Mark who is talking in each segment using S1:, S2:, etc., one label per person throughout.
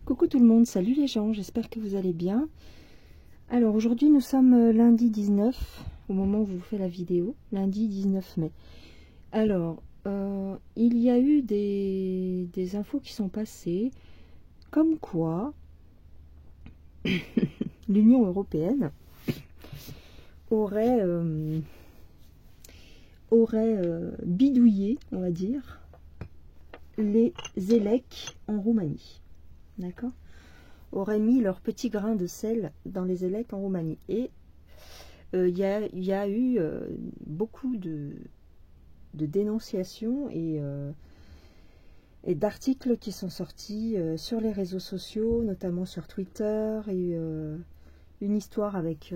S1: Coucou tout le monde, salut les gens, j'espère que vous allez bien. Alors aujourd'hui nous sommes lundi 19, au moment où je vous fais la vidéo, lundi 19 mai. Alors, il y a eu des infos qui sont passées, comme quoi l'Union européenne aurait bidouillé, on va dire, les ELEC en Roumanie. D'accord, auraient mis leur petit grain de sel dans les ELEC en Roumanie. Et il y a eu beaucoup de dénonciations et d'articles qui sont sortis sur les réseaux sociaux, notamment sur Twitter, et une histoire avec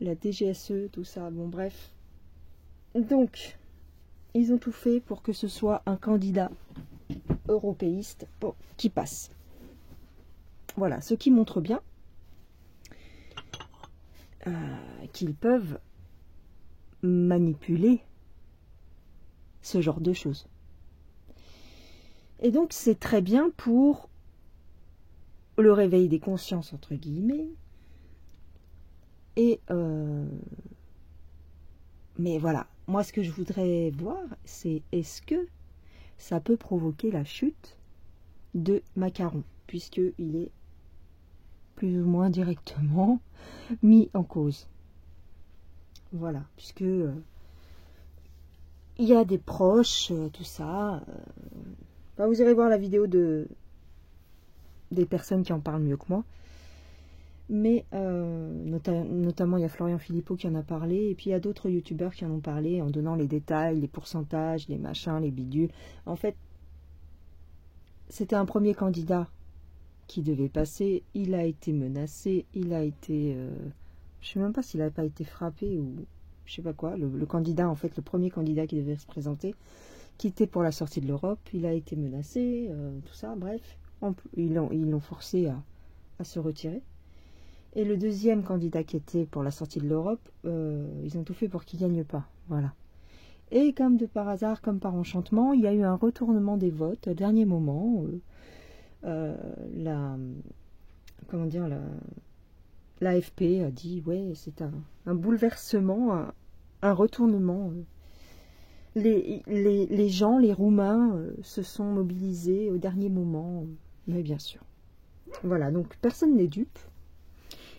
S1: la DGSE, tout ça. Bon, bref. Donc, ils ont tout fait pour que ce soit un candidat européiste qui passe. Voilà, ce qui montre bien qu'ils peuvent manipuler ce genre de choses. Et donc c'est très bien pour le réveil des consciences, entre guillemets. Et mais voilà, moi ce que je voudrais voir, c'est est-ce que ça peut provoquer la chute de Macron, puisqu'il est plus ou moins directement mis en cause. Voilà, puisque il y a des proches, tout ça. Bah, vous irez voir la vidéo des personnes qui en parlent mieux que moi. Mais notamment, il y a Florian Philippot qui en a parlé, et puis il y a d'autres youtubeurs qui en ont parlé en donnant les détails, les pourcentages, les machins, les bidules. En fait, c'était un premier candidat qui devait passer, il a été menacé, il a été... je sais même pas s'il n'a pas été frappé ou je sais pas quoi. Le candidat, en fait, le premier candidat qui devait se présenter, qui était pour la sortie de l'Europe, il a été menacé, tout ça, bref. Ils l'ont forcé à se retirer. Et le deuxième candidat qui était pour la sortie de l'Europe, ils ont tout fait pour qu'il ne gagne pas. Voilà. Et comme de par hasard, comme par enchantement, il y a eu un retournement des votes au dernier moment. L'AFP a dit ouais, c'est un bouleversement, un retournement. Les gens, les Roumains, se sont mobilisés au dernier moment, mais bien sûr. Voilà, donc personne n'est dupe.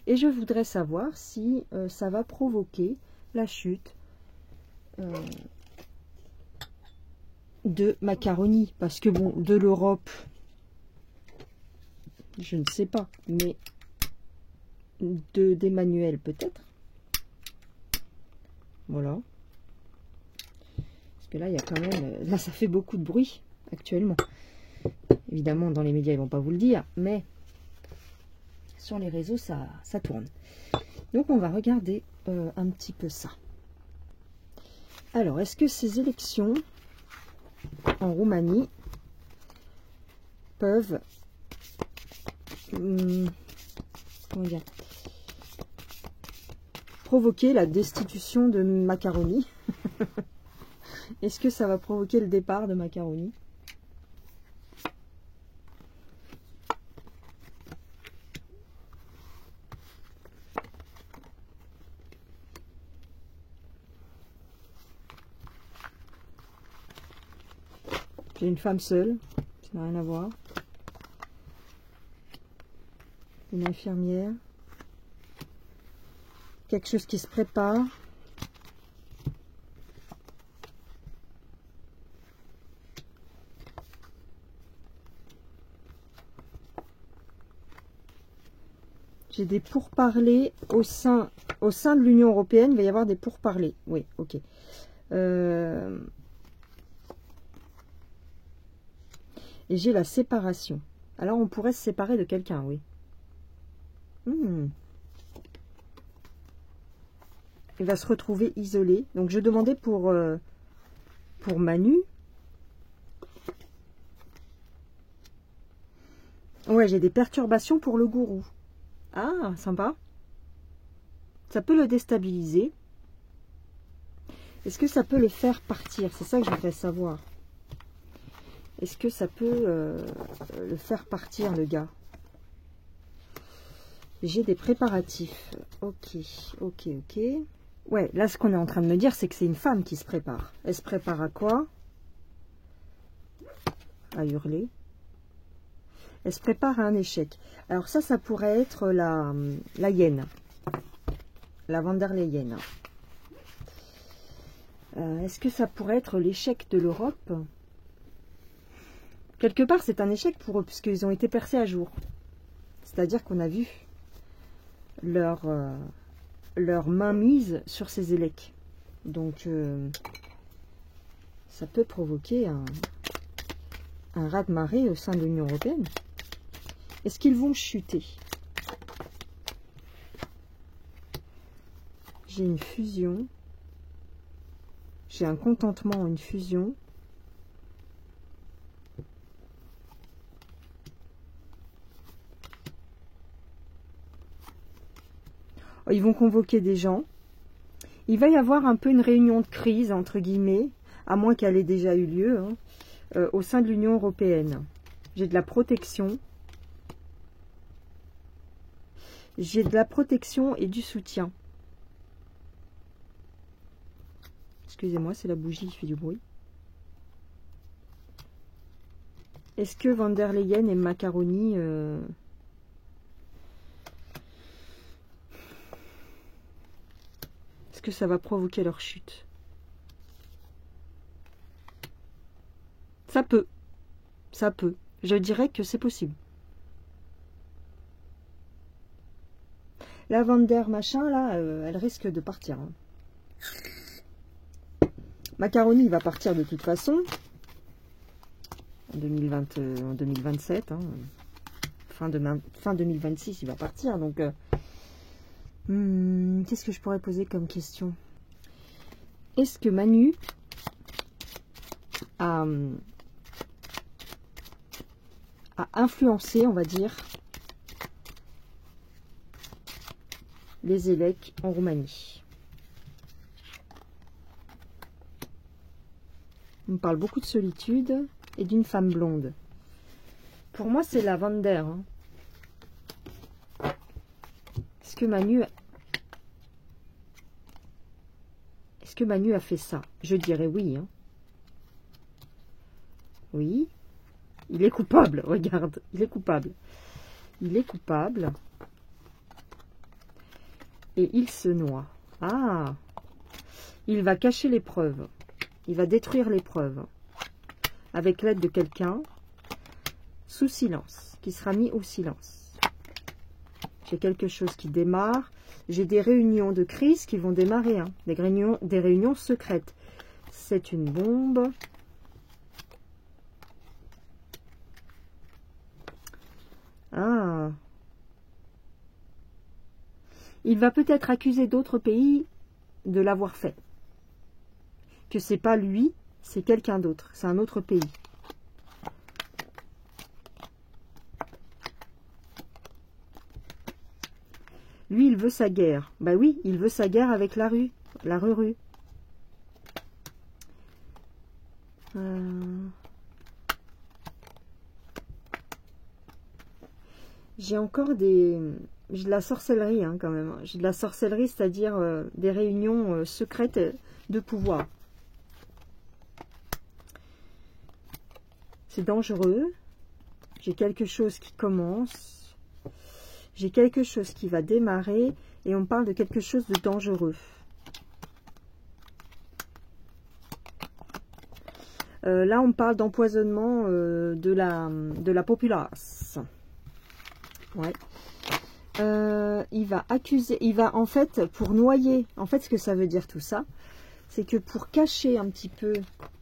S1: Et je voudrais savoir si ça va provoquer la chute de Macron, parce que bon, de l'Europe, je ne sais pas, mais d'Emmanuel peut-être. Voilà. Parce que là, il y a quand même... Là, ça fait beaucoup de bruit actuellement. Évidemment, dans les médias, ils ne vont pas vous le dire, mais sur les réseaux, ça tourne. Donc, on va regarder un petit peu ça. Alors, est-ce que ces élections en Roumanie peuvent... comment dire, provoquer la destitution de Macron? Est-ce que ça va provoquer le départ de Macron? J'ai une femme seule, ça n'a rien à voir. Une infirmière. Quelque chose qui se prépare. J'ai des pourparlers au sein de l'Union européenne. Il va y avoir des pourparlers. Oui, ok. Et j'ai la séparation. Alors, on pourrait se séparer de quelqu'un, oui. Il va se retrouver isolé. Donc, je demandais pour Manu. Ouais, j'ai des perturbations pour le gourou. Ah, sympa. Ça peut le déstabiliser. Est-ce que ça peut le faire partir? C'est ça que je voudrais savoir. Est-ce que ça peut le faire partir, le gars? J'ai des préparatifs. Ok, ok, ok. Ouais, là, ce qu'on est en train de me dire, c'est que c'est une femme qui se prépare. Elle se prépare à quoi? À hurler. Elle se prépare à un échec. Alors ça pourrait être la hyène. La von der Leyen. Est-ce que ça pourrait être l'échec de l'Europe? Quelque part, c'est un échec pour eux, puisqu'ils ont été percés à jour. C'est-à-dire qu'on a vu leur mainmise sur ces élèques. Donc, ça peut provoquer un raz-de-marée au sein de l'Union européenne. Est-ce qu'ils vont chuter? J'ai une fusion. J'ai un contentement, une fusion. Ils vont convoquer des gens. Il va y avoir un peu une réunion de crise, entre guillemets, à moins qu'elle ait déjà eu lieu, hein, au sein de l'Union européenne. J'ai de la protection. J'ai de la protection et du soutien. Excusez-moi, c'est la bougie qui fait du bruit. Est-ce que von der Leyen et Macaroni... Est-ce que ça va provoquer leur chute? Ça peut. Ça peut. Je dirais que c'est possible. La von der machin, là, elle risque de partir. Hein. Macaroni va partir de toute façon. En 2027. Hein. Fin 2026, il va partir. Donc... qu'est-ce que je pourrais poser comme question? Est-ce que Manu a influencé, on va dire, les évêques en Roumanie? On me parle beaucoup de solitude et d'une femme blonde. Pour moi, c'est la von der. Hein. Est-ce que Manu a fait ça? Je dirais oui. Hein. Oui. Il est coupable, regarde. Il est coupable. Il est coupable. Et il se noie. Ah! Il va cacher les preuves. Il va détruire les preuves. Avec l'aide de quelqu'un. Sous silence. Qui sera mis au silence. J'ai quelque chose qui démarre. J'ai des réunions de crise qui vont démarrer. Hein. Des réunions secrètes. C'est une bombe. Ah. Il va peut-être accuser d'autres pays de l'avoir fait. Que c'est pas lui, c'est quelqu'un d'autre. C'est un autre pays. Lui, il veut sa guerre. Bah oui, il veut sa guerre avec la rue. La rue. J'ai encore j'ai de la sorcellerie hein, quand même. J'ai de la sorcellerie, c'est-à-dire des réunions secrètes de pouvoir. C'est dangereux. J'ai quelque chose qui commence. J'ai quelque chose qui va démarrer. Et on parle de quelque chose de dangereux. Là, on parle d'empoisonnement de la populace. Ouais. Il va accuser, en fait, pour noyer, en fait, ce que ça veut dire tout ça, c'est que pour cacher un petit peu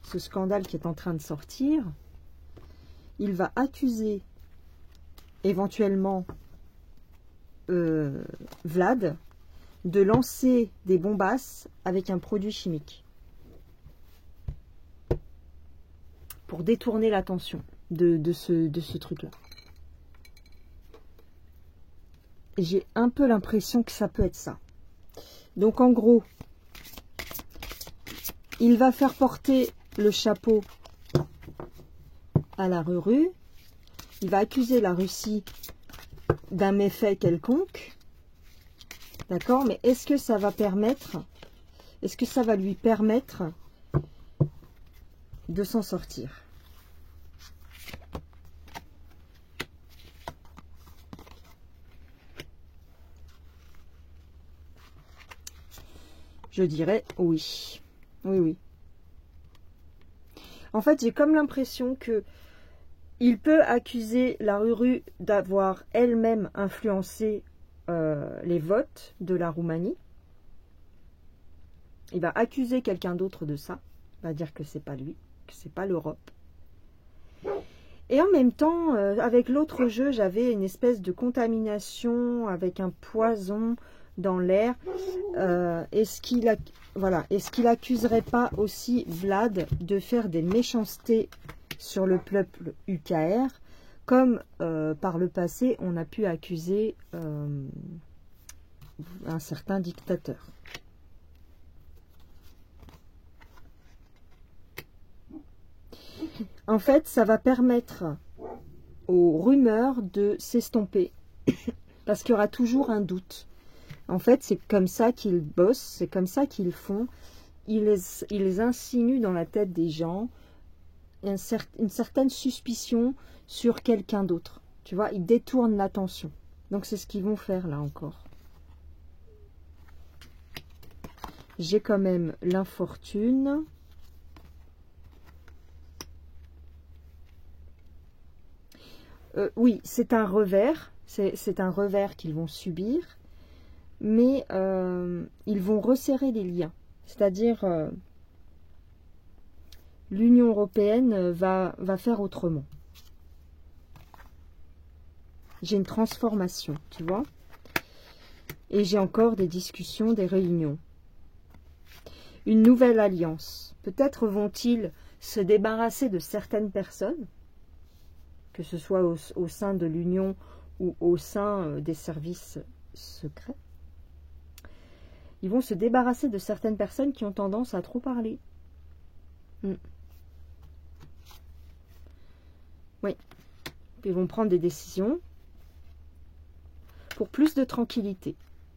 S1: ce scandale qui est en train de sortir, il va accuser éventuellement Vlad de lancer des bombasses avec un produit chimique pour détourner l'attention de ce truc-là. J'ai un peu l'impression que ça peut être ça. Donc en gros, il va faire porter le chapeau à la Ruru. Il va accuser la Russie d'un méfait quelconque. D'accord? Mais est-ce que ça va permettre, est-ce que ça va lui permettre de s'en sortir? Je dirais oui. Oui, oui. En fait, j'ai comme l'impression que il peut accuser la Ruru d'avoir elle-même influencé les votes de la Roumanie. Il va accuser quelqu'un d'autre de ça. Il va dire que c'est pas lui, que c'est pas l'Europe. Et en même temps, avec l'autre jeu, j'avais une espèce de contamination avec un poison dans l'air. Est-ce qu'il accuserait pas aussi Vlad de faire des méchancetés sur le peuple UKR, comme par le passé, on a pu accuser un certain dictateur. En fait, ça va permettre aux rumeurs de s'estomper, parce qu'il y aura toujours un doute. En fait, c'est comme ça qu'ils bossent, c'est comme ça qu'ils font. Ils les insinuent dans la tête des gens une certaine suspicion sur quelqu'un d'autre. Tu vois, ils détournent l'attention. Donc, c'est ce qu'ils vont faire là encore. J'ai quand même l'infortune. Oui, c'est un revers. C'est un revers qu'ils vont subir. Mais ils vont resserrer les liens. C'est-à-dire, l'Union européenne va faire autrement. J'ai une transformation, tu vois. Et j'ai encore des discussions, des réunions. Une nouvelle alliance. Peut-être vont-ils se débarrasser de certaines personnes, que ce soit au sein de l'Union ou au sein des services secrets. Ils vont se débarrasser de certaines personnes qui ont tendance à trop parler. Oui. Ils vont prendre des décisions pour plus de tranquillité.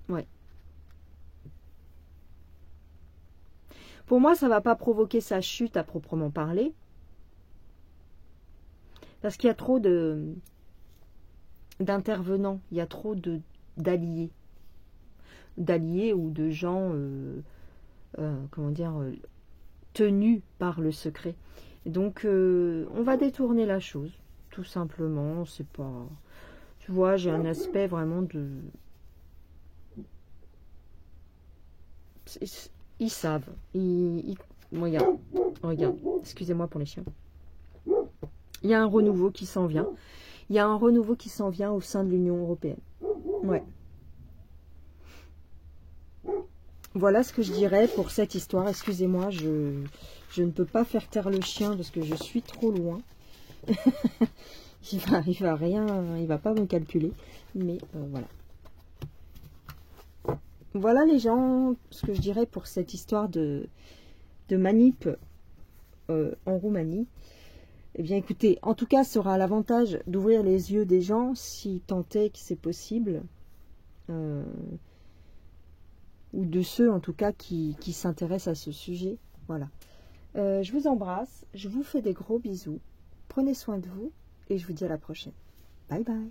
S1: Ouais. Pour moi, ça ne va pas provoquer sa chute à proprement parler. Parce qu'il y a trop d'intervenants. Il y a trop d'alliés. D'alliés ou de gens, comment dire, tenus par le secret. Et donc, on va détourner la chose, tout simplement. C'est pas... Tu vois, j'ai un aspect vraiment de... Ils savent. Regarde, regarde. Excusez-moi pour les chiens. Il y a un renouveau qui s'en vient. Il y a un renouveau qui s'en vient au sein de l'Union européenne. Ouais. Voilà ce que je dirais pour cette histoire. Excusez-moi, je ne peux pas faire taire le chien parce que je suis trop loin. il va pas me calculer. Mais voilà. Voilà les gens, ce que je dirais pour cette histoire de manip en Roumanie. Eh bien écoutez, en tout cas, ça aura l'avantage d'ouvrir les yeux des gens, si tant est que c'est possible. Ou de ceux en tout cas qui s'intéressent à ce sujet. Voilà. Je vous embrasse, je vous fais des gros bisous. Prenez soin de vous et je vous dis à la prochaine. Bye bye.